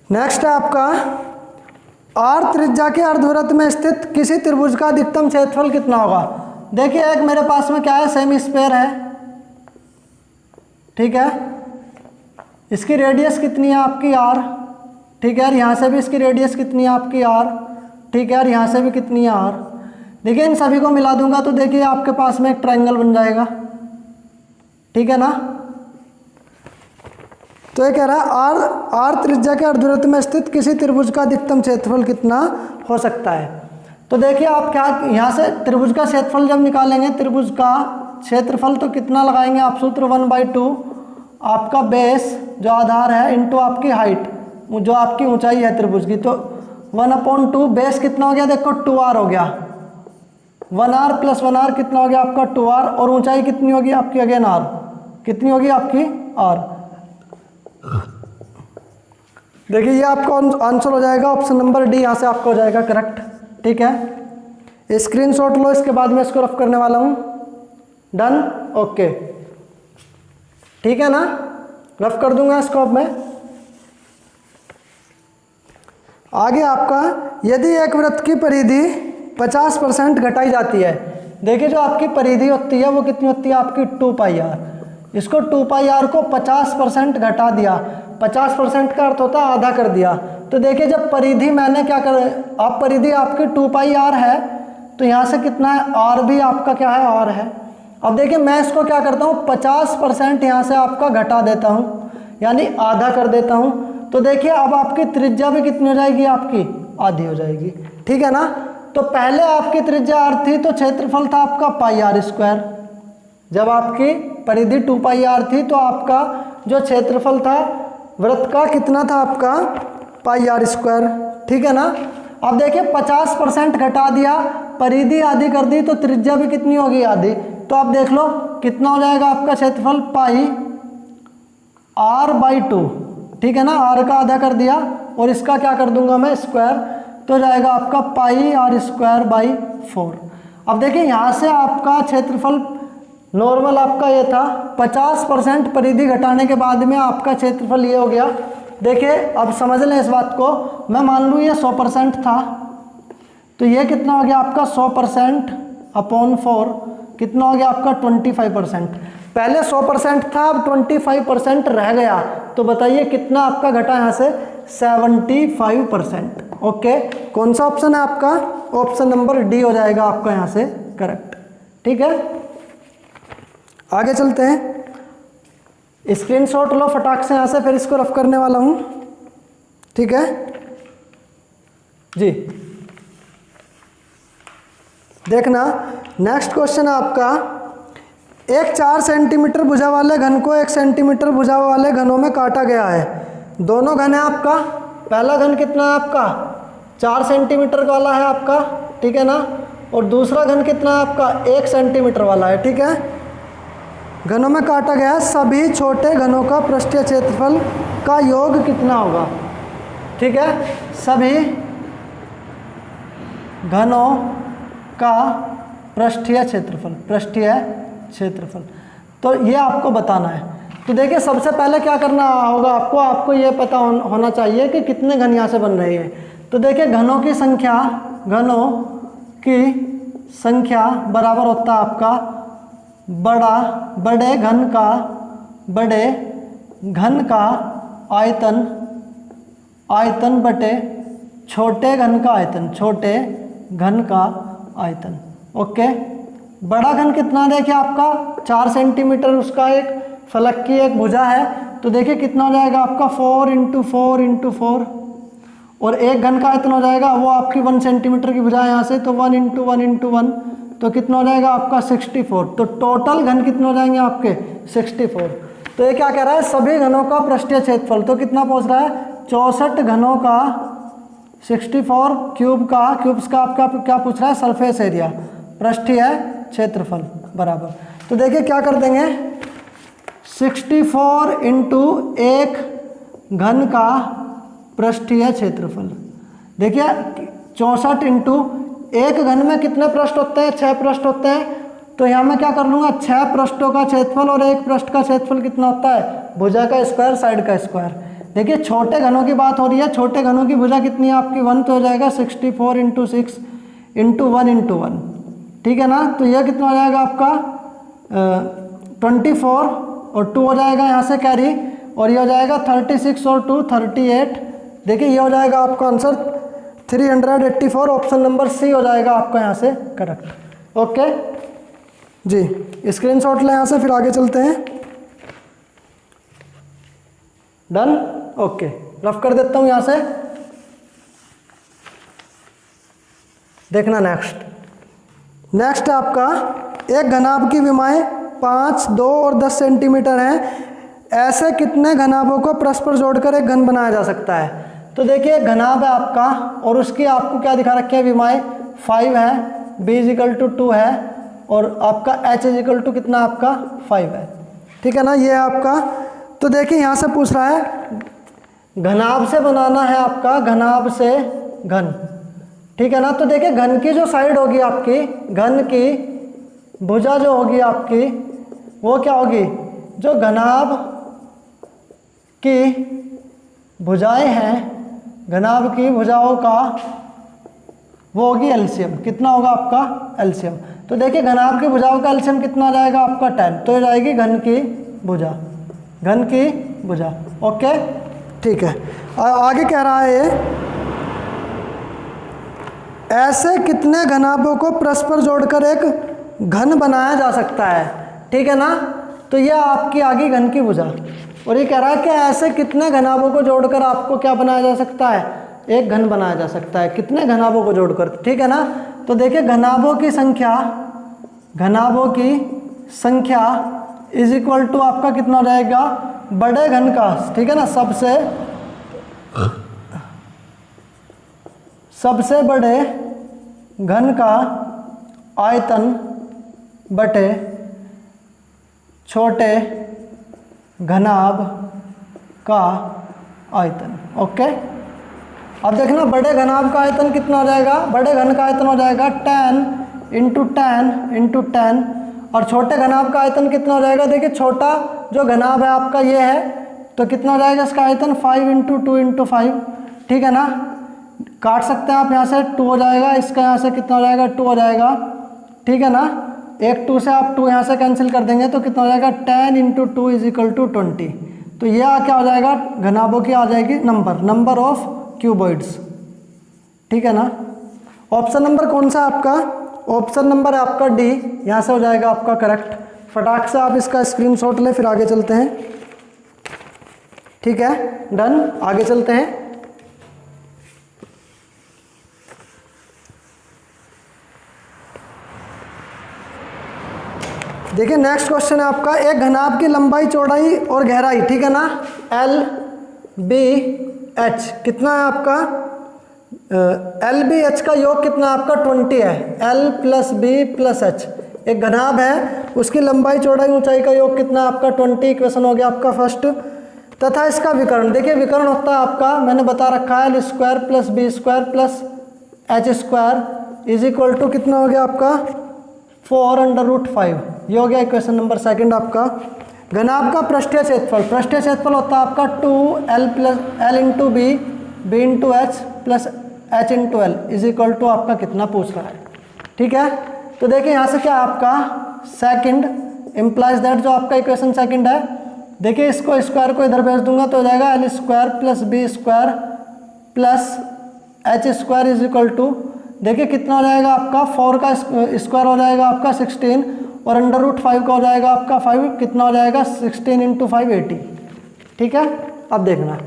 [SPEAKER 1] नेक्स्ट है आपका आर त्रिज्या के अर्धवृत्त में स्थित किसी त्रिभुज का अधिकतम क्षेत्रफल कितना होगा। देखिए एक मेरे पास में क्या है, सेमी स्क्वायर है, ठीक है। इसकी रेडियस कितनी है आपकी आर, ठीक है। यहाँ से भी इसकी रेडियस कितनी है आपकी आर, ठीक है। और यहाँ से भी कितनी है आर। देखिए इन सभी को मिला दूंगा तो देखिए आपके पास में एक ट्रायंगल बन जाएगा, ठीक है ना। तो ये कह रहा है आर त्रिज्या के अर्धवृत्त में स्थित किसी त्रिभुज का अधिकतम क्षेत्रफल कितना हो सकता है। तो देखिए आप क्या यहाँ से त्रिभुज का क्षेत्रफल जब निकालेंगे, त्रिभुज का क्षेत्रफल तो कितना लगाएंगे आप सूत्र 1/2 आपका बेस जो आधार है इंटू आपकी हाइट जो आपकी ऊंचाई है त्रिभुज की, तो 1/2 बेस कितना हो गया देखो 2r हो गया, 1r प्लस 1r कितना हो गया आपका 2r, और ऊंचाई कितनी होगी आपकी अगेन r, कितनी होगी आपकी r, देखिए ये आपका आंसर हो जाएगा ऑप्शन नंबर डी, यहाँ से आपका हो जाएगा करेक्ट। ठीक है, स्क्रीनशॉट लो, इसके बाद मैं इसको रफ करने वाला हूँ। डन, ओके, ठीक है ना, रफ कर दूंगा इसको अब मैं। आगे आपका, यदि एक वृत्त की परिधि 50% घटाई जाती है, देखिए जो आपकी परिधि होती है वो कितनी होती है आपकी 2πr, इसको 2πr को 50% घटा दिया, 50% का अर्थ होता है आधा कर दिया। तो देखिए जब परिधि मैंने क्या कर, आप परिधि आपकी 2πr है तो यहाँ से कितना है r भी आपका क्या है r है। अब देखिए मैं इसको क्या करता हूँ 50% यहाँ से आपका घटा देता हूँ, यानी आधा कर देता हूँ। तो देखिए अब आपकी त्रिज्या भी कितनी हो जाएगी, आपकी आधी हो जाएगी। ठीक है ना, तो पहले आपकी त्रिज्या r थी तो क्षेत्रफल था आपका πr²। जब आपकी परिधि 2πr थी तो आपका जो क्षेत्रफल था वृत्त का कितना था आपका πr²। ठीक है ना, अब देखिए 50% घटा दिया, परिधि आधी कर दी तो त्रिज्या भी कितनी होगी, आधी। तो आप देख लो कितना हो जाएगा आपका क्षेत्रफल πr/2। ठीक है ना, r का आधा कर दिया और इसका क्या कर दूंगा मैं स्क्वायर, तो जाएगा आपका πr²/4। अब देखिए यहाँ से आपका क्षेत्रफल नॉर्मल आपका ये था, 50% परिधि घटाने के बाद में आपका क्षेत्रफल ये हो गया। देखिए अब समझ लें इस बात को, मैं मान लूँ ये 100% था तो ये कितना हो गया आपका 100%/4 कितना हो गया आपका 25%। पहले 100% था, अब 25% रह गया, तो बताइए कितना आपका घटा यहाँ से 75%। ओके, कौन सा ऑप्शन है आपका, ऑप्शन नंबर डी हो जाएगा आपका यहाँ से करेक्ट। ठीक है, आगे चलते हैं, स्क्रीनशॉट लो फटाक से यहाँ से, फिर इसको रफ करने वाला हूँ। ठीक है जी, देखना नेक्स्ट क्वेश्चन है आपका, एक 4 सेंटीमीटर भुजा वाले घन को 1 सेंटीमीटर भुजा वाले घनों में काटा गया है। दोनों घन है आपका, पहला घन कितना है आपका 4 सेंटीमीटर वाला है आपका, ठीक है ना, और दूसरा घन कितना है आपका 1 सेंटीमीटर वाला है। ठीक है, घनों में काटा गया है, सभी छोटे घनों का पृष्ठीय क्षेत्रफल का योग कितना होगा। ठीक है, सभी घनों का पृष्ठीय क्षेत्रफल, तो ये आपको बताना है। तो देखिए सबसे पहले क्या करना होगा आपको ये पता होना चाहिए कि कितने घन यहाँ से बन रहे हैं। तो देखिए घनों की संख्या बराबर होता है आपका बड़े घन का आयतन बटे छोटे घन का आयतन। ओके, बड़ा घन कितना, देखिए आपका 4 सेंटीमीटर उसका एक फलक की एक भुजा है, तो देखिए कितना हो जाएगा आपका 4 × 4 × 4, और एक घन का आयतन हो जाएगा वो आपकी 1 सेंटीमीटर की भुजा है यहाँ से, तो 1 × 1 × 1, तो कितना हो जाएगा आपका 64। तो टोटल घन कितने हो जाएंगे आपके 64। तो ये क्या कह रहा है, सभी घनों का पृष्ठीय क्षेत्रफल, तो कितना पहुँच रहा है 64 घनों का 64 क्यूब्स का आपका क्या पूछ रहा है सरफेस एरिया, पृष्ठीय क्षेत्रफल बराबर। तो देखिए क्या कर देंगे 64 × 1 घन का पृष्ठीय क्षेत्रफल। देखिए 64 × 1 घन में कितने पृष्ठ होते हैं, 6 पृष्ठ होते हैं, तो यहाँ मैं क्या कर लूँगा 6 पृष्ठों का क्षेत्रफल, और एक पृष्ठ का क्षेत्रफल कितना होता है भुजा का स्क्वायर साइड का स्क्वायर। देखिए छोटे घनों की बात हो रही है, छोटे घनों की भुजा कितनी है आपकी 1, तो हो जाएगा 64 × 6 × 1 × 1। ठीक है ना, तो यह कितना हो जाएगा आपका 24 और 2 हो जाएगा यहाँ से कैरी, और ये हो जाएगा 36 और 2 38। देखिए ये हो जाएगा आपका आंसर 384, ऑप्शन नंबर सी हो जाएगा आपका यहाँ से करेक्ट। ओके जी, स्क्रीनशॉट लें यहाँ से, फिर आगे चलते हैं। डन, ओके, रफ कर देता हूँ यहाँ से। देखना नेक्स्ट आपका एक घनाभ की विमाएं 5, 2 और 10 सेंटीमीटर हैं। ऐसे कितने घनाभों को परस्पर जोड़कर एक घन बनाया जा सकता है। तो देखिए घनाभ है आपका, और उसकी आपको क्या दिखा रखी है विमाएं 5 है, b = 2 है, और आपका h = कितना आपका 5 है। ठीक है ना, ये आपका। तो देखिए यहाँ से पूछ रहा है घनाभ से बनाना है आपका, घनाभ से घन, ठीक है ना। तो देखिए घन की जो साइड होगी आपकी, घन की भुजा जो होगी आपकी वो क्या होगी, जो घनाभ की भुजाएं हैं, घनाभ की भुजाओं का वो होगी एलसीएम। कितना होगा आपका एलसीएम। तो देखिए घनाभ की भुजाओं का एलसीएम कितना आ जाएगा आपका 10, तो ये जाएगी घन की भुजा, घन की भुजा। ओके ठीक है। आगे कह रहा है ऐसे कितने घनाभों को परस्पर जोड़कर एक घन बनाया जा सकता है, ठीक है ना। तो ये आपकी आ गई घन की भुजा, और ये कह रहा है कि ऐसे कितने घनाभों को जोड़कर आपको क्या बनाया जा सकता है, एक घन बनाया जा सकता है। कितने घनाभों को जोड़कर, ठीक है ना। तो देखिए घनाभों की संख्या, घनाभों की संख्या इज इक्वल टू आपका कितना हो जाएगा, बड़े घन का, ठीक है ना, सबसे बड़े घन का आयतन बटे छोटे घनाभ का आयतन। ओके अब देखना बड़े घनाभ का आयतन कितना हो जाएगा, बड़े घन का आयतन हो जाएगा 10 इंटू 10 और छोटे घनाभ का आयतन कितना हो जाएगा। देखिए छोटा जो घनाभ है आपका ये है, तो कितना हो जाएगा इसका आयतन 5 इंटू 2 इंटू 5, ठीक है ना। काट सकते हैं आप, यहाँ से 2 हो जाएगा, इसका यहाँ से कितना हो जाएगा 2 हो जाएगा, ठीक है ना। एक 2 से आप 2 यहाँ से कैंसिल कर देंगे तो कितना हो जाएगा 10 इंटू 2 इज इक्वल टू 20। तो यह क्या हो जाएगा, घनाभों की आ जाएगी नंबर ऑफ क्यूबॉइड्स, ठीक है ना। ऑप्शन नंबर कौन सा आपका, ऑप्शन नंबर है आपका डी, यहाँ से हो जाएगा आपका करेक्ट। फटाक से आप इसका स्क्रीनशॉट लें, फिर आगे चलते हैं, ठीक है। डन, आगे चलते हैं। देखिए नेक्स्ट क्वेश्चन है आपका, एक घनाभ की लंबाई चौड़ाई और गहराई, ठीक है ना, एल बी एच कितना है आपका, एल बी एच का योग कितना आपका 20 है, L plus B plus H. एक घनाभ है उसकी लंबाई चौड़ाई ऊंचाई का योग कितना आपका 20, इक्वेशन हो गया आपका फर्स्ट। तथा इसका विकर्ण, देखिए विकर्ण होता है आपका, मैंने बता रखा है, L square plus B square plus H square is equal to कितना हो गया आपका 4√5। ये हो गया इक्वेशन नंबर सेकंड आपका। घनाभ का पृष्ठीय क्षेत्रफल, पृष्ठीय क्षेत्रफल होता है आपका 2l plus L into B, B into H plus H into L is equal to आपका कितना पूछ रहा है, ठीक है। तो देखिए यहाँ से क्या आपका सेकंड इम्प्लाइज दैट, जो आपका इक्वेशन सेकंड है, देखिए इसको स्क्वायर को इधर भेज दूंगा तो हो जाएगा L square plus B square plus H square is equal to, देखिए कितना हो जाएगा आपका 4 का स्क्वायर हो जाएगा आपका 16 और √5 का हो जाएगा आपका 5, कितना हो जाएगा 16 इंटू 5 80, ठीक है। अब देखना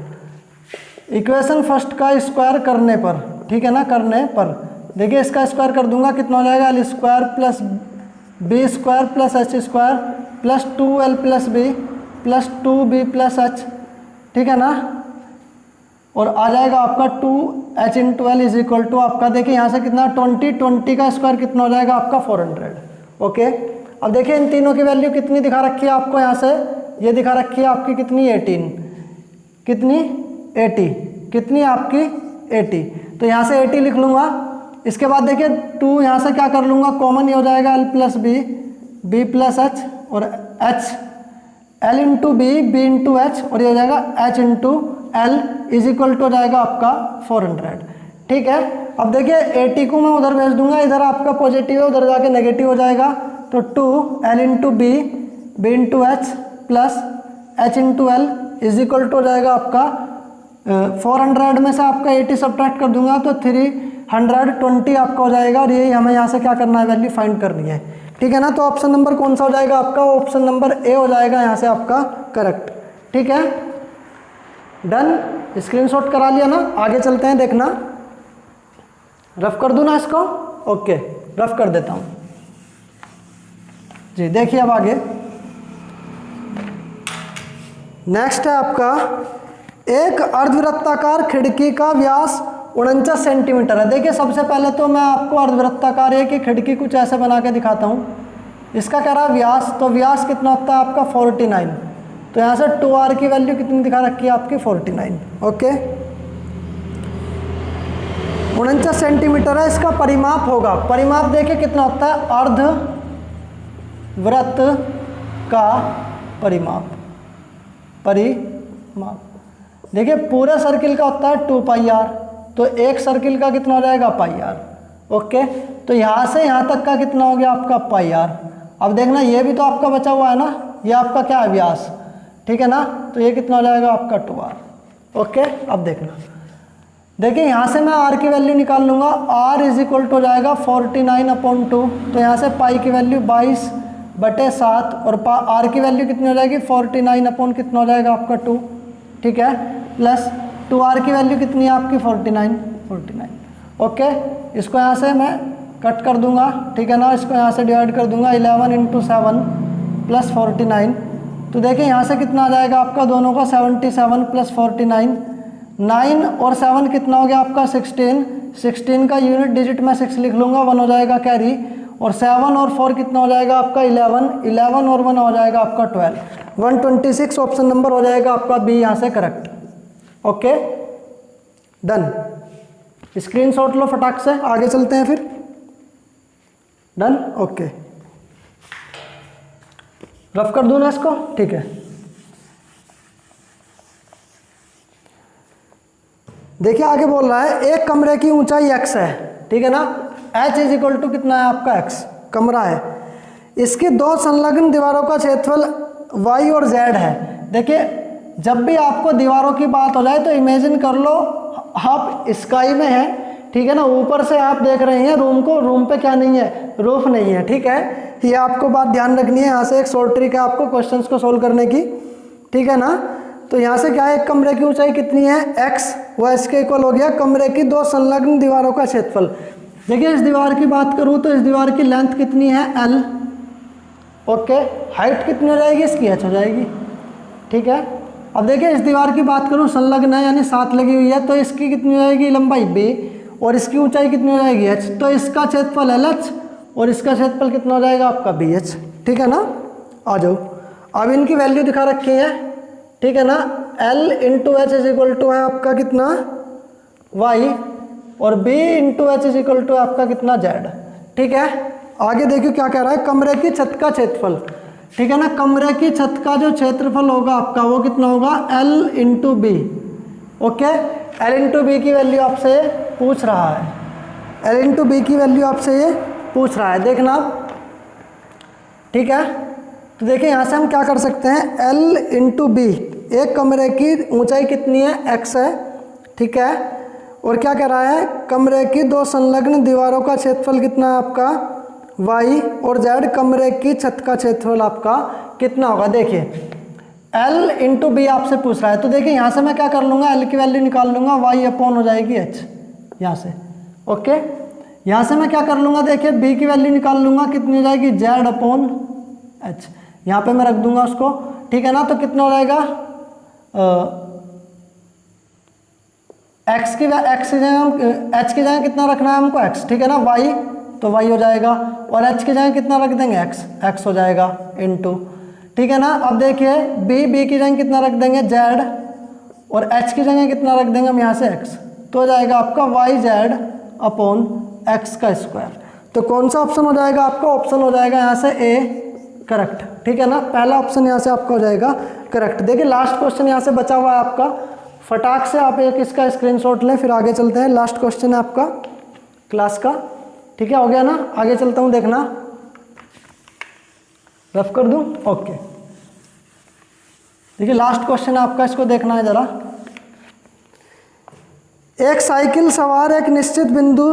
[SPEAKER 1] इक्वेशन फर्स्ट का स्क्वायर करने पर, ठीक है ना, करने पर देखिए इसका स्क्वायर कर दूंगा कितना हो जाएगा L square plus B square plus H square plus 2l plus B plus 2b plus H, ठीक है ना, और आ जाएगा आपका 2h into L is equal to आपका, देखिए यहाँ से कितना 20 का स्क्वायर कितना हो जाएगा आपका 400। ओके अब देखिए इन तीनों की वैल्यू कितनी दिखा रखी है आपको, यहाँ से ये दिखा रखी है आपकी कितनी 18, कितनी 80, कितनी आपकी 80, तो यहाँ से 80 लिख लूँगा। इसके बाद देखिए 2 यहाँ से क्या कर लूँगा कॉमन, ये हो जाएगा l plus B, B plus H और h, l into B, B into H और ये हो जाएगा h into L is equal to हो जाएगा आपका 400, ठीक है। अब देखिए 80 को मैं उधर भेज दूंगा, इधर आपका पॉजिटिव है उधर जाके नेगेटिव हो जाएगा, तो 2l into B, B into H plus h into L is equal to हो जाएगा आपका 400 में से आपका 80 सब्ट्रैक्ट कर दूंगा तो 320 आपका हो जाएगा, और यही हमें यहाँ से क्या करना है वैल्यू फाइंड करनी है, ठीक है ना। तो ऑप्शन नंबर कौन सा हो जाएगा आपका, ऑप्शन नंबर ए हो जाएगा यहाँ से आपका करेक्ट, ठीक है। डन, स्क्रीनशॉट करा लिया ना, आगे चलते हैं। देखना रफ कर दूं ना इसको, ओके रफ कर देता हूं जी। देखिए अब आगे नेक्स्ट है आपका, एक अर्धवृत्ताकार खिड़की का व्यास 49 सेंटीमीटर है। देखिए सबसे पहले तो मैं आपको अर्धवृत्ताकार है कि खिड़की कुछ ऐसे बना के दिखाता हूँ। इसका कह रहा है व्यास, तो व्यास कितना होता है आपका 49, तो यहाँ से 2r की वैल्यू कितनी दिखा रखी है आपकी 49। ओके, 49 सेंटीमीटर है इसका परिमाप होगा। परिमाप देखिए कितना होता है, अर्ध वृत्त का परिमाप। देखिए पूरे सर्किल का होता है 2πr, तो एक सर्किल का कितना हो जाएगा πr। ओके, तो यहाँ से यहाँ तक का कितना हो गया आपका πr। अब देखना ये भी तो आपका बचा हुआ है ना, ये आपका क्या है व्यास, ठीक है ना, तो ये कितना हो जाएगा आपका 2r। ओके, अब देखना, देखिए यहाँ से मैं r की वैल्यू निकाल लूँगा, r इज इक्वल टू हो जाएगा 49/2, तो यहाँ से पाई की वैल्यू 22/7 और r की वैल्यू कितनी हो जाएगी 49 कितना हो जाएगा आपका 2, ठीक है, प्लस 2r की वैल्यू कितनी है आपकी 49। ओके, इसको यहाँ से मैं कट कर दूंगा, ठीक है ना, इसको यहाँ से डिवाइड कर दूंगा 11 × 7 + 49, तो देखिए यहाँ से कितना आ जाएगा आपका दोनों का 77 + 49, 9 और 7 कितना हो गया आपका 16 का यूनिट डिजिट में 6 लिख लूँगा, 1 हो जाएगा कैरी, और 7 और 4 कितना हो जाएगा आपका 11 और 1 हो जाएगा आपका 12, 126 ऑप्शन नंबर हो जाएगा आपका बी यहाँ से करेक्ट। ओके, डन, स्क्रीनशॉट लो फटाक से, आगे चलते हैं फिर। डन, ओके, रफ कर दूँ ना इसको, ठीक है। देखिए आगे बोल रहा है एक कमरे की ऊंचाई x है, ठीक है ना, h इज इक्वल टू कितना है आपका x, कमरा है, इसकी दो संलग्न दीवारों का क्षेत्रफल y और z है। देखिए जब भी आपको दीवारों की बात हो जाए तो इमेजिन कर लो आप स्काई में है, ठीक है ना, ऊपर से आप देख रहे हैं रूम को, रूम पे क्या नहीं है, रूफ नहीं है, ठीक है, ये आपको बात ध्यान रखनी है। यहाँ से एक शॉर्ट ट्रिक है आपको क्वेश्चंस को सोल्व करने की, ठीक है ना। तो यहाँ से क्या है, एक कमरे की ऊंचाई कितनी है x, वो इसके इक्वल हो गया कमरे की दो संलग्न दीवारों का क्षेत्रफल। देखिए इस दीवार की बात करूँ तो इस दीवार की लेंथ कितनी है l, ओके, हाइट कितनी हो जाएगी इसकी, h हो जाएगी, ठीक है। अब देखिए इस दीवार की बात करूँ संलग्न है यानी साथ लगी हुई है, तो इसकी कितनी हो जाएगी लंबाई b और इसकी ऊंचाई कितनी हो जाएगी h, तो इसका क्षेत्रफल LH और इसका क्षेत्रफल कितना हो जाएगा आपका BH, ठीक है ना। आ जाओ, अब इनकी वैल्यू दिखा रखी है, ठीक है ना, L × H is equal to है आपका कितना y और B × H is equal to आपका कितना z, ठीक है। आगे देखिए क्या कह रहा है, कमरे की छत का क्षेत्रफल, ठीक है ना, कमरे की छत का जो क्षेत्रफल होगा आपका वो कितना होगा L × B, okay. L × B की वैल्यू आपसे पूछ रहा है, L × B की वैल्यू आपसे ये पूछ रहा है, देखना आप, ठीक है। तो देखिए यहाँ से हम क्या कर सकते हैं, L × B, एक कमरे की ऊंचाई कितनी है x है, ठीक है, और क्या कह रहा है कमरे की दो संलग्न दीवारों का क्षेत्रफल कितना है आपका y और z, कमरे की छत का क्षेत्रफल आपका कितना होगा। देखिए L × B आपसे पूछ रहा है, तो देखिए यहाँ से मैं क्या कर लूँगा, L की वैल्यू निकाल लूँगा, y अपॉन हो जाएगी h यहाँ से, ओके। यहाँ से मैं क्या कर लूँगा, देखिए B की वैल्यू निकाल लूँगा, कितनी हो जाएगी z अपॉन h, यहाँ पे मैं रख दूंगा उसको, ठीक है ना। तो कितना हो जाएगा x की जगह हम h की जगह कितना रखना है हमको x, ठीक है ना, y तो y हो जाएगा, और h की जगह कितना रख देंगे x हो जाएगा इनटू, ठीक है ना। अब देखिए b की जगह कितना रख देंगे z और h की जगह कितना रख देंगे हम यहाँ से x, तो हो जाएगा आपका yz अपॉन x का स्क्वायर। तो कौन सा ऑप्शन हो जाएगा आपका, ऑप्शन हो जाएगा यहाँ से a करेक्ट, ठीक है ना, पहला ऑप्शन यहाँ से आपका हो जाएगा करेक्ट। देखिए लास्ट क्वेश्चन यहाँ से बचा हुआ है आपका, फटाक से आप एक इसका स्क्रीनशॉट लें, फिर आगे चलते हैं। लास्ट क्वेश्चन है आपका क्लास का, ठीक है, हो गया ना, आगे चलता हूँ, देखना, रफ कर दूँ, ओके। देखिए लास्ट क्वेश्चन है आपका, इसको देखना है जरा। एक साइकिल सवार एक निश्चित बिंदु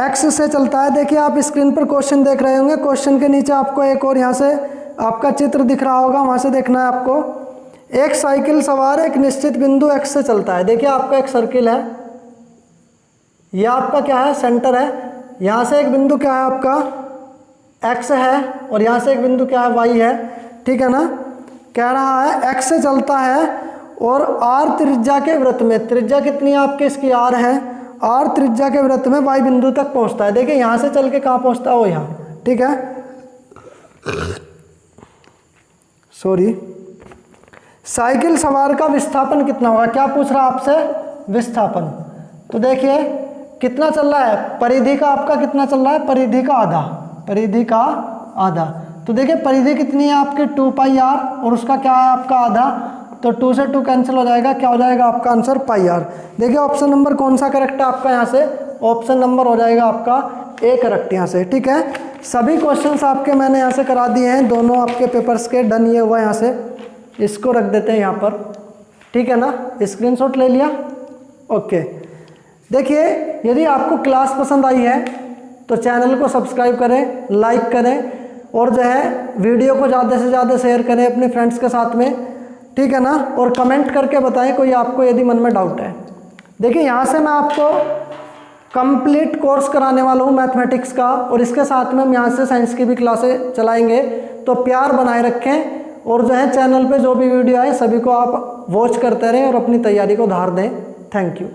[SPEAKER 1] x से चलता है। देखिए आप स्क्रीन पर क्वेश्चन देख रहे होंगे, क्वेश्चन के नीचे आपको एक और यहाँ से आपका चित्र दिख रहा होगा, वहाँ से देखना है आपको। एक साइकिल सवार एक निश्चित बिंदु x से चलता है। देखिए आपका एक सर्किल है, यह आपका क्या है सेंटर है, यहाँ से एक बिंदु क्या है आपका x है और यहाँ से एक बिंदु क्या है y है, ठीक है ना। कह रहा है x से चलता है और r त्रिज्या के वृत्त में, त्रिज्या कितनी है आपके इसकी r है, r त्रिज्या के वृत्त में y बिंदु तक पहुंचता है। देखिए यहाँ से चल के कहाँ पहुंचता है, वो यहाँ, ठीक है, सॉरी, साइकिल सवार का विस्थापन कितना होगा, क्या पूछ रहा है आपसे, विस्थापन। तो देखिए कितना चल रहा है, परिधि का आपका कितना चल रहा है, परिधि का आधा, परिधि का आधा। तो देखिए परिधि कितनी है आपकी 2 पाई आर और उसका क्या है आपका आधा, तो 2 से 2 कैंसिल हो जाएगा, क्या हो जाएगा आपका आंसर पाई आर। देखिए ऑप्शन नंबर कौन सा करेक्ट है आपका यहाँ से, ऑप्शन नंबर हो जाएगा आपका ए करेक्ट यहाँ से। ठीक है, सभी क्वेश्चंस आपके मैंने यहाँ से करा दिए हैं, दोनों आपके पेपर्स के डन ये हुआ। यहाँ से इसको रख देते हैं यहाँ पर, ठीक है ना, स्क्रीनशॉट ले लिया, ओके। देखिए यदि आपको क्लास पसंद आई है तो चैनल को सब्सक्राइब करें, लाइक करें और जो है वीडियो को ज़्यादा से ज़्यादा शेयर करें अपने फ्रेंड्स के साथ में, ठीक है ना, और कमेंट करके बताएं कोई आपको यदि मन में डाउट है। देखिए यहाँ से मैं आपको कंप्लीट कोर्स कराने वाला हूँ मैथमेटिक्स का, और इसके साथ में हम यहाँ से साइंस की भी क्लासें चलाएंगे। तो प्यार बनाए रखें और जो है चैनल पे जो भी वीडियो आए सभी को आप वॉच करते रहें और अपनी तैयारी को धार दें। Thank you.